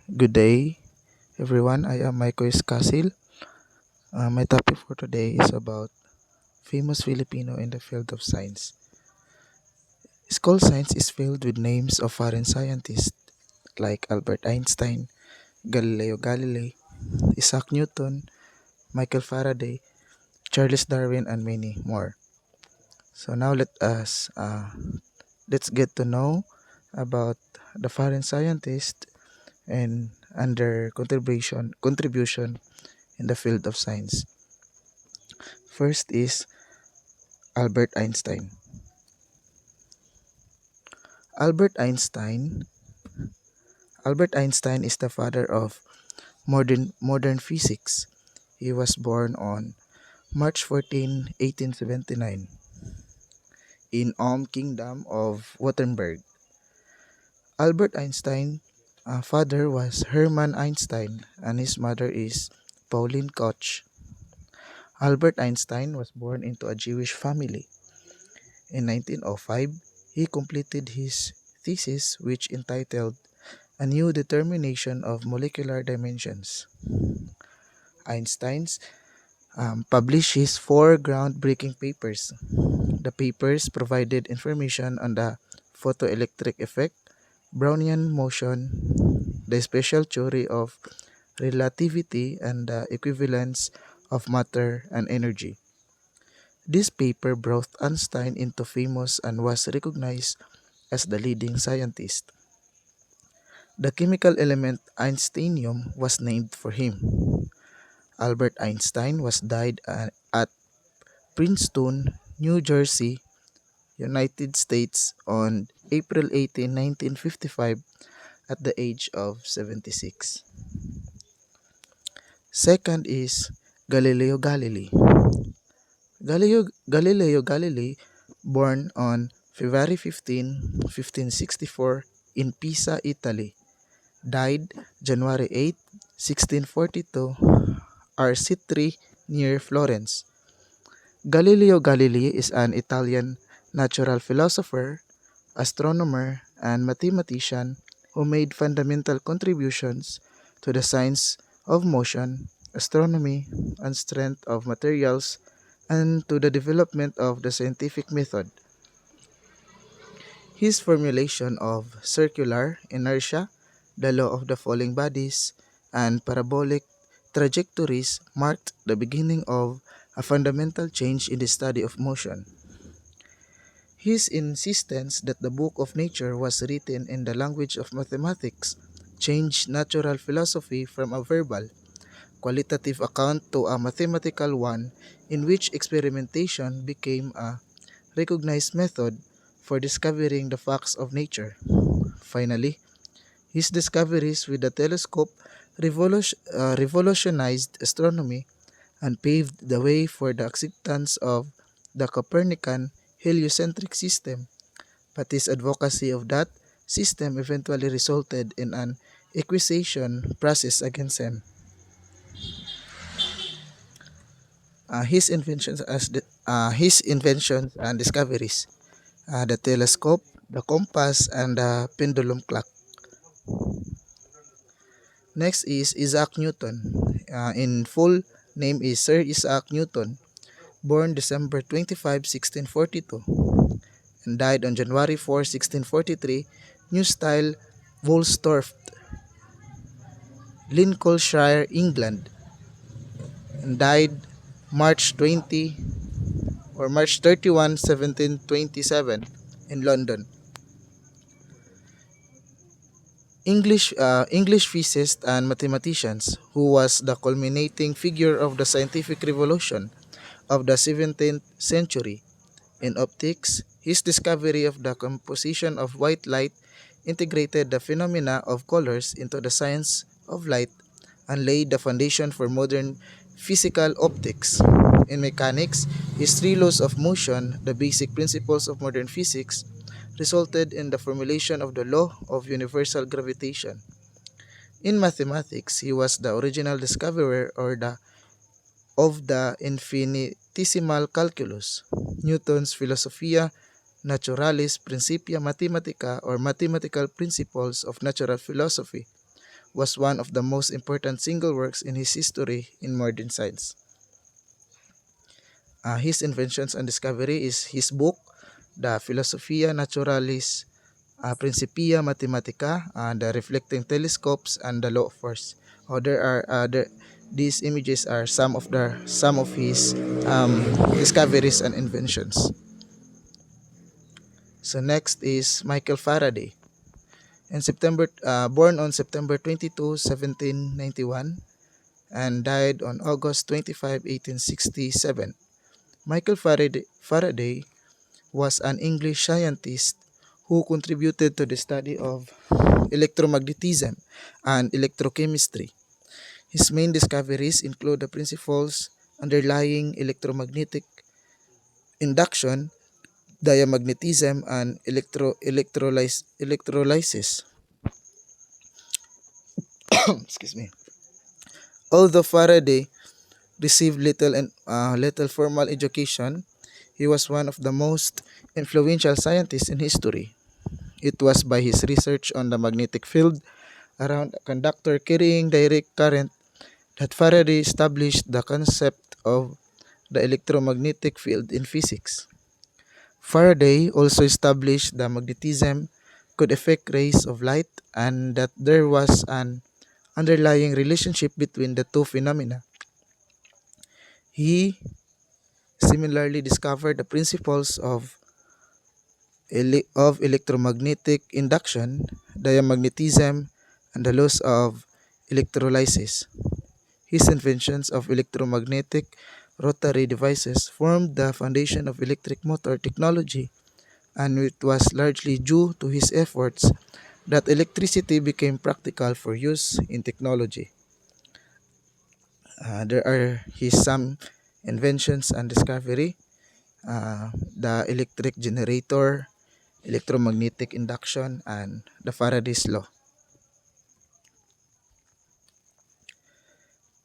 Good day, everyone. I am Michael Casil. My topic for today is about famous Filipino in the field of science. School science is filled with names of foreign scientists like Albert Einstein, Galileo Galilei, Isaac Newton, Michael Faraday, Charles Darwin, and many more. So now let's get to know about the foreign scientists and their contribution in the field of science. First is Albert Einstein. Albert Einstein Albert Einstein is the father of modern physics. He was born on March 14, 1879 in Kingdom of Württemberg. Albert Einstein father was Hermann Einstein and his mother is Pauline Koch. Albert Einstein was born into a Jewish family. In 1905, he completed his thesis which entitled A New Determination of Molecular Dimensions. Einstein published his four groundbreaking papers. The papers provided information on the photoelectric effect, Brownian motion, the special theory of relativity, and the equivalence of matter and energy. This paper brought Einstein into famous and was recognized as the leading scientist. The chemical element Einsteinium was named for him. Albert Einstein was died at Princeton, New Jersey, United States on April 18, 1955 at the age of 76. Second is Galileo Galilei. Galileo Galilei, born on February 15, 1564 in Pisa, Italy, died January 8, 1642, RC3 near Florence. Galileo Galilei is an Italian natural philosopher, astronomer, and mathematician who made fundamental contributions to the science of motion, astronomy, and strength of materials, and to the development of the scientific method. His formulation of circular inertia, the law of the falling bodies, and parabolic trajectories marked the beginning of a fundamental change in the study of motion. His insistence that the book of nature was written in the language of mathematics changed natural philosophy from a verbal, qualitative account to a mathematical one in which experimentation became a recognized method for discovering the facts of nature. Finally, his discoveries with the telescope revolutionized astronomy and paved the way for the acceptance of the Copernican heliocentric system, but his advocacy of that system eventually resulted in an accusation process against him. His inventions and discoveries, the telescope, the compass, and the pendulum clock. Next is Isaac Newton. In full name is Sir Isaac Newton, born December 25, 1642, and died on January 4, 1643, New Style, Woolsthorpe, Lincolnshire, England, and died March 20 or March 31, 1727 in London. English physicist and mathematicians who was the culminating figure of the scientific revolution of the 17th century. In optics, his discovery of the composition of white light integrated the phenomena of colors into the science of light and laid the foundation for modern physical optics. In mechanics, his three laws of motion, the basic principles of modern physics, resulted in the formulation of the law of universal gravitation. In mathematics, he was the original discoverer of the infinitesimal calculus. Newton's Philosophia Naturalis Principia Mathematica or Mathematical Principles of Natural Philosophy was one of the most important single works in his history in modern science. His inventions and discovery is his book, the Philosophia Naturalis Principia Mathematica, the reflecting telescopes, and the law of force. There are these images are some of his discoveries and inventions. So next is Michael Faraday. Born on September 22, 1791, and died on August 25, 1867. Michael Faraday was an English scientist who contributed to the study of electromagnetism and electrochemistry. His main discoveries include the principles underlying electromagnetic induction, diamagnetism, and electrolysis. Excuse me. Although Faraday received little formal education, he was one of the most influential scientists in history. It was by his research on the magnetic field around a conductor carrying direct current that Faraday established the concept of the electromagnetic field in physics. Faraday also established that magnetism could affect rays of light and that there was an underlying relationship between the two phenomena. He similarly discovered the principles of electromagnetic induction, diamagnetism, and the laws of electrolysis. His inventions of electromagnetic rotary devices formed the foundation of electric motor technology, and it was largely due to his efforts that electricity became practical for use in technology. There are his some inventions and discovery, the electric generator, electromagnetic induction, and the Faraday's law.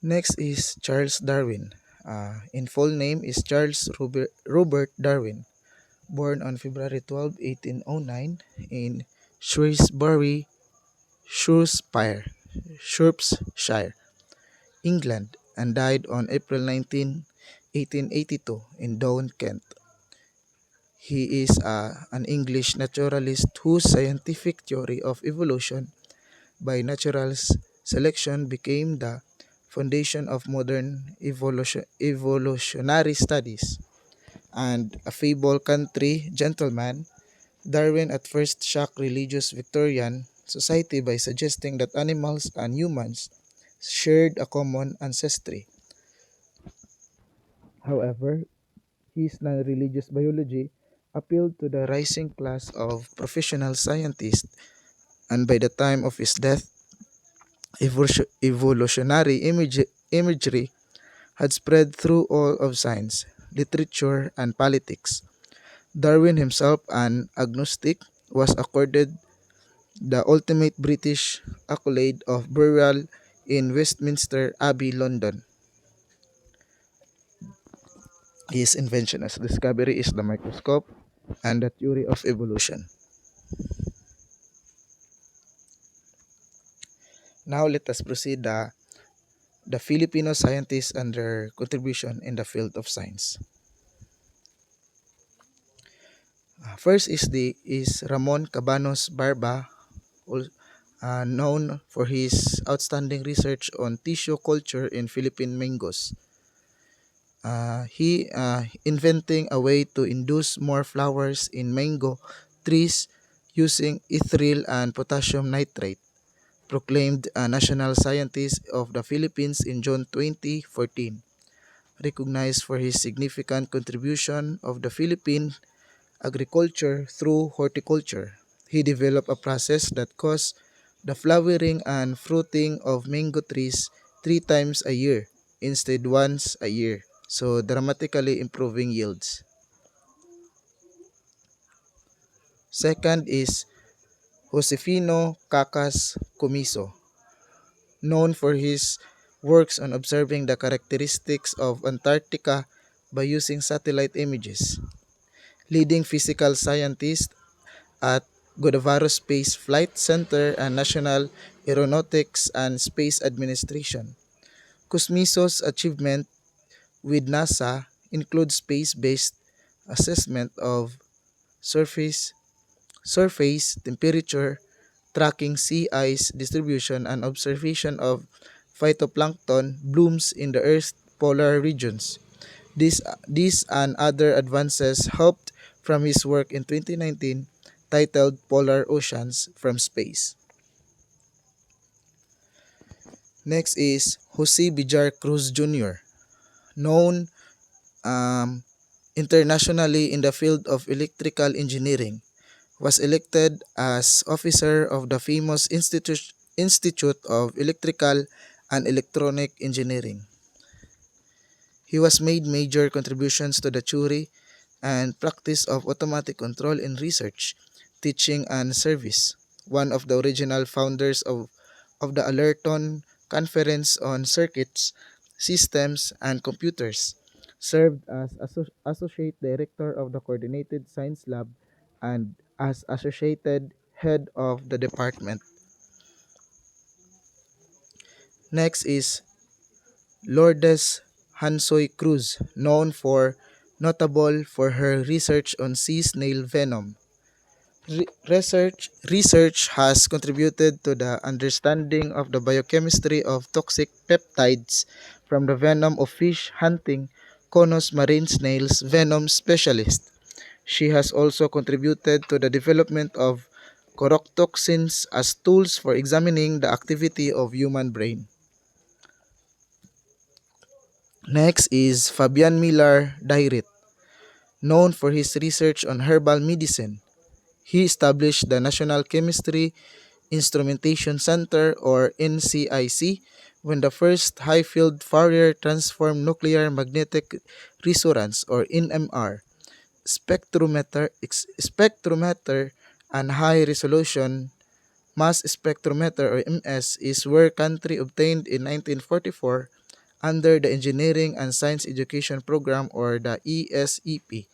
Next is Charles Darwin. In full name is Robert Darwin, born on February 12, 1809 in Shrewsbury, Shropshire, Shropshire, England, and died on April 19, 1882 in Down, Kent. He is an English naturalist whose scientific theory of evolution by natural selection became the foundation of modern evolutionary studies. And a feeble country gentleman, Darwin at first shocked religious Victorian society by suggesting that animals and humans shared a common ancestry. However, his non-religious biology appealed to the rising class of professional scientists, and by the time of his death, evolutionary imagery had spread through all of science, literature, and politics. Darwin himself, an agnostic, was accorded the ultimate British accolade of burial in Westminster Abbey, London. His invention as discovery is the microscope and the theory of evolution. Now let us proceed the Filipino scientists and their contribution in the field of science. First is Ramon Cabanos Barba, known for his outstanding research on tissue culture in Philippine mangoes. He inventing a way to induce more flowers in mango trees using ethyl and potassium nitrate, proclaimed a national scientist of the Philippines in June 2014, recognized for his significant contribution of the Philippine agriculture through horticulture. He developed a process that caused the flowering and fruiting of mango trees 3 times a year instead once a year, so dramatically improving yields. Second is Josefino Cacas Comiso, known for his works on observing the characteristics of Antarctica by using satellite images. Leading physical scientist at Godavari Space Flight Center and National Aeronautics and Space Administration. Cosmiso's achievement with NASA include space-based assessment of surface surface temperature, tracking sea ice distribution, and observation of phytoplankton blooms in the Earth's polar regions. These and other advances helped from his work in 2019 titled Polar Oceans from Space. Next is Jose Bijar Cruz Jr., known um, internationally in the field of electrical engineering, was elected as officer of the famous Institute of Electrical and Electronic Engineering. He was made major contributions to the theory and practice of automatic control in research, teaching, and service. One of the original founders of the Allerton Conference on Circuits, Systems, and Computers, served as Associate Director of the Coordinated Science Lab and as Associated Head of the department. Next is Lourdes Hansoy Cruz, notable for her research on sea snail venom. Research has contributed to the understanding of the biochemistry of toxic peptides from the venom of fish hunting Conus marine snails venom specialist. She has also contributed to the development of corotoxins as tools for examining the activity of human brain. Next is Fabian Miller Dairit, known for his research on herbal medicine. He established the National Chemistry Instrumentation Center or NCIC when the first high-field Fourier transform nuclear magnetic resonance or NMR spectrometer and high-resolution mass spectrometer or MS is where country obtained in 1944 under the Engineering and Science Education Program or the ESEP,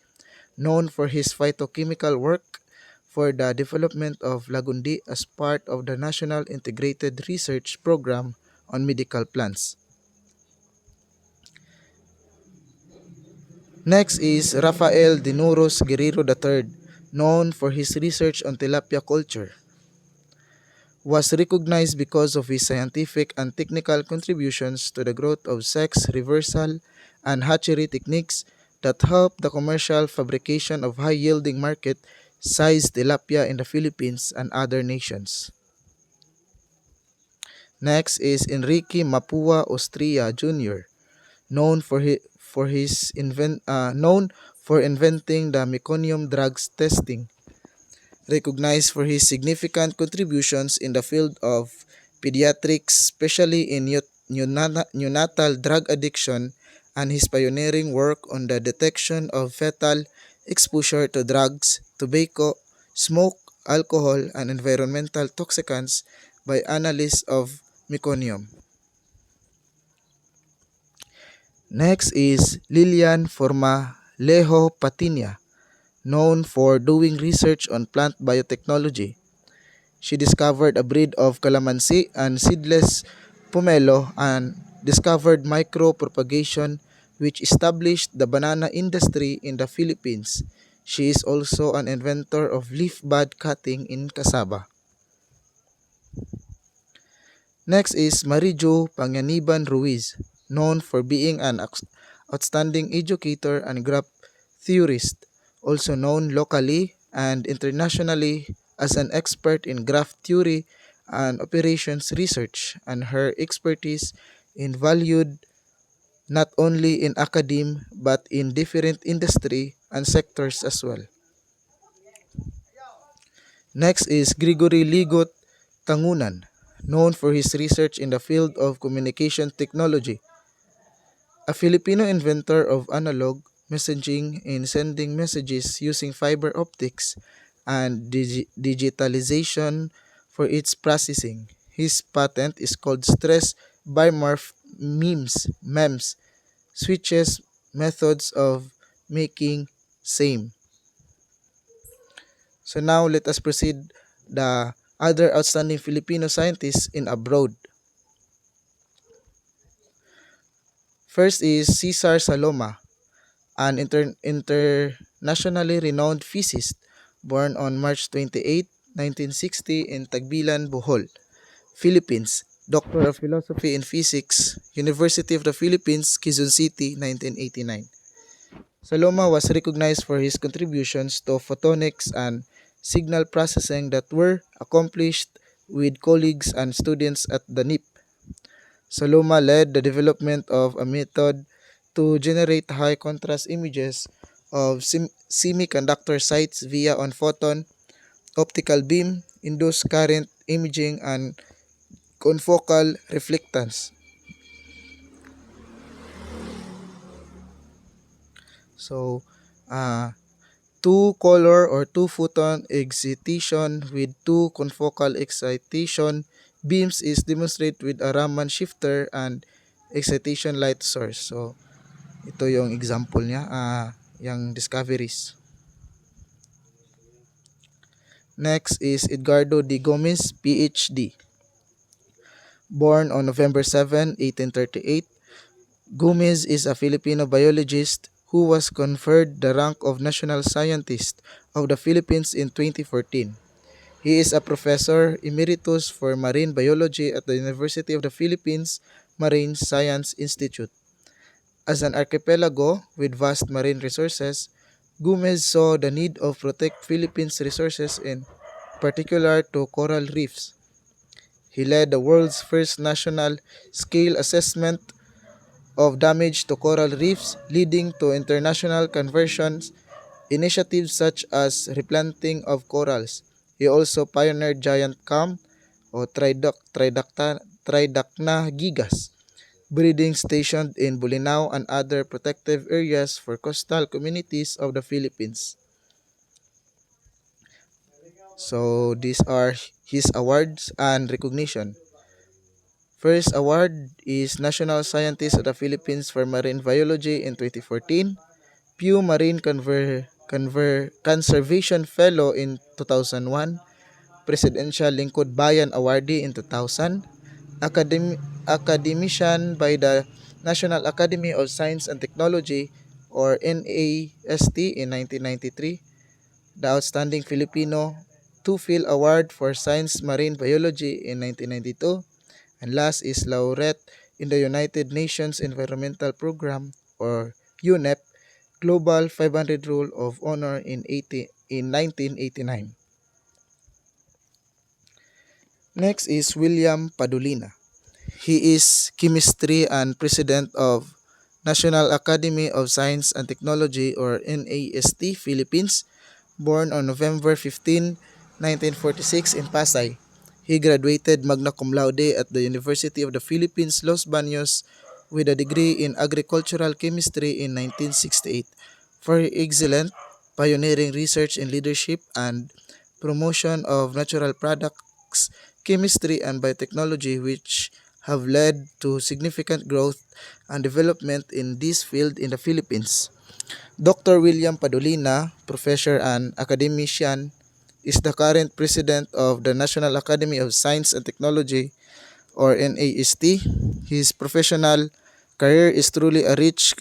known for his phytochemical work for the development of Lagundi as part of the National Integrated Research Program on Medical Plants. Next is Rafael Dinuros Guerrero III, known for his research on tilapia culture. Was recognized because of his scientific and technical contributions to the growth of sex reversal and hatchery techniques that help the commercial fabrication of high-yielding market-sized tilapia in the Philippines and other nations. Next is Enrique Mapua Ostria Jr., known for inventing the meconium drugs testing, recognized for his significant contributions in the field of pediatrics, especially in neonatal drug addiction, and his pioneering work on the detection of fetal exposure to drugs, tobacco, smoke, alcohol, and environmental toxicants by analysis of meconium. Next is Lilian Formalejo Patiña, known for doing research on plant biotechnology. She discovered a breed of calamansi and seedless pomelo and discovered micropropagation which established the banana industry in the Philippines. She is also an inventor of leaf bud cutting in cassava. Next is Marijo Panganiban Ruiz, known for being an outstanding educator and graph theorist, also known locally and internationally as an expert in graph theory and operations research, and her expertise in valued not only in academe but in different industry and sectors as well. Next is Gregory Ligot Tangunan, known for his research in the field of communication technology, a Filipino inventor of analog messaging in sending messages using fiber optics and digitalization for its processing. His patent is called stress bimorph MEMS, switches methods of making same. So now let us proceed the Other outstanding Filipino scientists in abroad. First is Cesar Saloma, an internationally renowned physicist born on March 28, 1960 in Tagbilan, Bohol, Philippines. Doctor of Philosophy in Physics, University of the Philippines, Quezon City, 1989. Saloma was recognized for his contributions to photonics and signal processing that were accomplished with colleagues and students at the NIP. Saloma led the development of a method to generate high contrast images of semiconductor sites via on photon, optical beam, induced current imaging, and confocal reflectance. So, uh, two color or two photon excitation with two confocal excitation beams is demonstrated with a Raman shifter and excitation light source. So, ito yung example niya, yung discoveries. Next is Edgardo D. Gomez, PhD. Born on November 7, 1838, Gomez is a Filipino biologist who was conferred the rank of National Scientist of the Philippines in 2014. He is a professor emeritus for marine biology at the University of the Philippines Marine Science Institute. As an archipelago with vast marine resources, Gomez saw the need of protect Philippines' resources in particular to coral reefs. He led the world's first national scale assessment of damage to coral reefs, leading to international conversion initiatives such as replanting of corals. He also pioneered giant clam o Tridacna gigas breeding stationed in Bolinao and other protective areas for coastal communities of the Philippines. So these are his awards and recognition. First award is National Scientist of the Philippines for Marine Biology in 2014, Pew Marine Conservation Fellow in 2001, Presidential Lingkod Bayan Awardee in 2000, academician by the National Academy of Science and Technology or NAST in 1993, the Outstanding Filipino Two-Field Award for Science Marine Biology in 1992, and last is laureate in the United Nations Environmental Program or UNEP Global 500 Rule of Honor in 1989. Next is William Padulina. He is chemistry and president of National Academy of Science and Technology or NAST Philippines, born on November 15, 1946 in Pasay. He graduated magna cum laude at the University of the Philippines Los Baños with a degree in agricultural chemistry in 1968 for excellent pioneering research in leadership and promotion of natural products, chemistry and biotechnology which have led to significant growth and development in this field in the Philippines. Dr. William Padolina, professor and academician, is the current president of the National Academy of Science and Technology or NAST. His professional career is truly a rich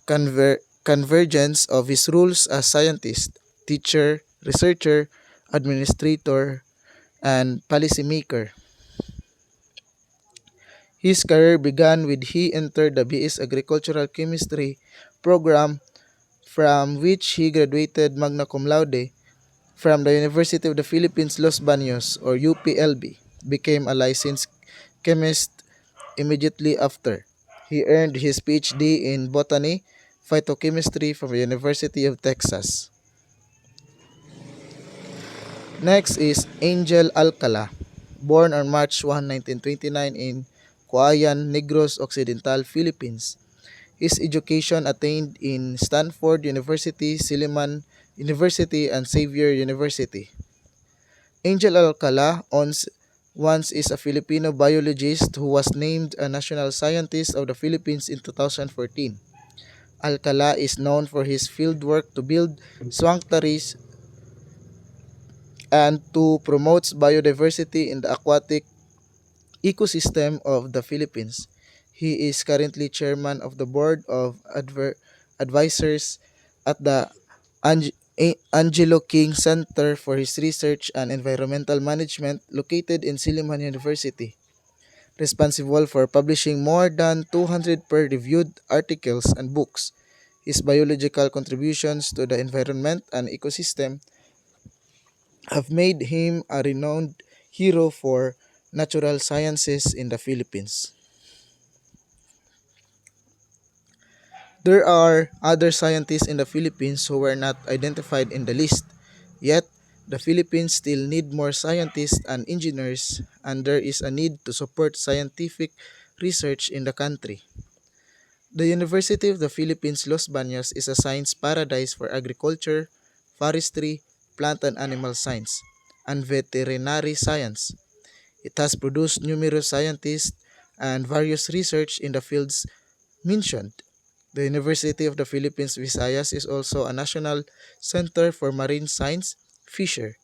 convergence of his roles as scientist, teacher, researcher, administrator, and policymaker. His career began with he entered the BS Agricultural Chemistry program from which he graduated magna cum laude from the University of the Philippines Los Baños or UPLB, became a licensed chemist immediately after. He earned his PhD in botany, phytochemistry from the University of Texas. Next is Angel Alcala, born on March 1, 1929 in Coayan, Negros Occidental, Philippines. His education attained in Stanford University, Silliman University, and Xavier University. Angel Alcala once is a Filipino biologist who was named a National Scientist of the Philippines in 2014. Alcala is known for his fieldwork to build sanctuaries and to promote biodiversity in the aquatic ecosystem of the Philippines. He is currently chairman of the board of advisors at the Angelo King Center for his research and environmental management located in Silliman University, responsible for publishing more than 200 peer-reviewed articles and books. His biological contributions to the environment and ecosystem have made him a renowned hero for natural sciences in the Philippines. There are other scientists in the Philippines who were not identified in the list, yet the Philippines still need more scientists and engineers, and there is a need to support scientific research in the country. The University of the Philippines Los Baños is a science paradise for agriculture, forestry, plant and animal science, and veterinary science. It has produced numerous scientists and various research in the fields mentioned. The University of the Philippines Visayas is also a national center for marine science, fisher,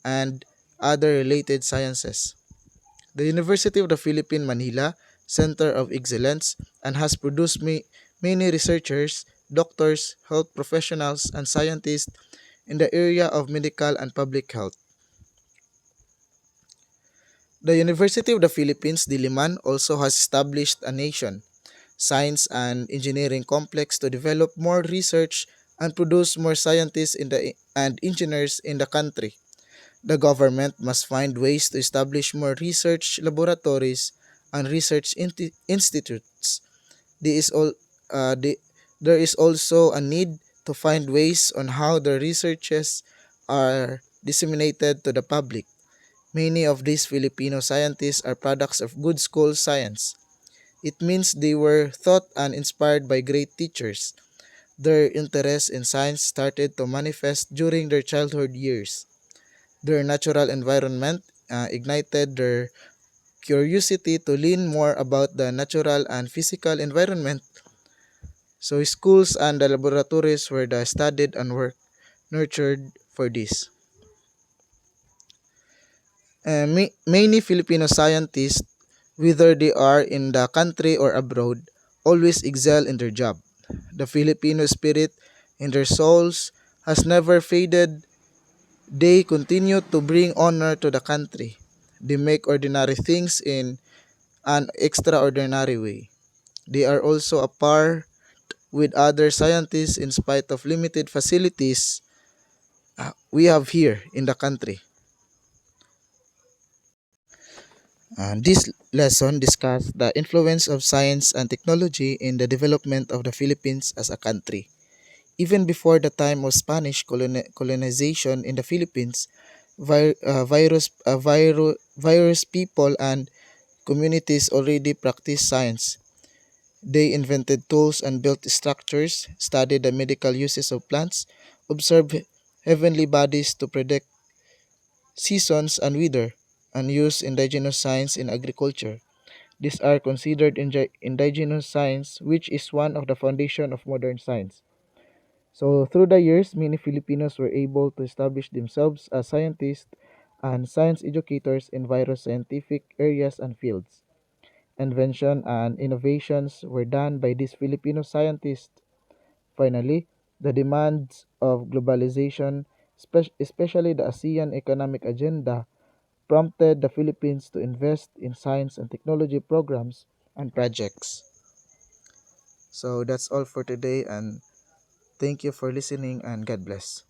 and other related sciences. The University of the Philippines Manila, Center of Excellence, and has produced many researchers, doctors, health professionals, and scientists in the area of medical and public health. The University of the Philippines Diliman also has established a nation science and engineering complex to develop more research and produce more scientists and engineers in the country. The government must find ways to establish more research laboratories and research institutes. There is, all, the, there is also a need to find ways on how the researches are disseminated to the public. Many of these Filipino scientists are products of good school science. It means they were taught and inspired by great teachers. Their interest in science started to manifest during their childhood years. Their natural environment ignited their curiosity to learn more about the natural and physical environment. So schools and the laboratories were the studied and were nurtured for this. Many Filipino scientists, whether they are in the country or abroad, always excel in their job. The Filipino spirit in their souls has never faded. They continue to bring honor to the country. They make ordinary things in an extraordinary way. They are also a par with other scientists in spite of limited facilities we have here in the country. This lesson discussed the influence of science and technology in the development of the Philippines as a country. Even before the time of Spanish colonization in the Philippines, virus people and communities already practiced science. They invented tools and built structures, studied the medical uses of plants, observed heavenly bodies to predict seasons and weather, and used indigenous science in agriculture. These are considered indigenous science, which is one of the foundation of modern science. So through the years, many Filipinos were able to establish themselves as scientists and science educators in various scientific areas and fields. Invention and innovations were done by these Filipino scientists. Finally, the demands of globalization, especially the ASEAN Economic Agenda, prompted the Philippines to invest in science and technology programs and projects. So that's all for today, and thank you for listening, and God bless.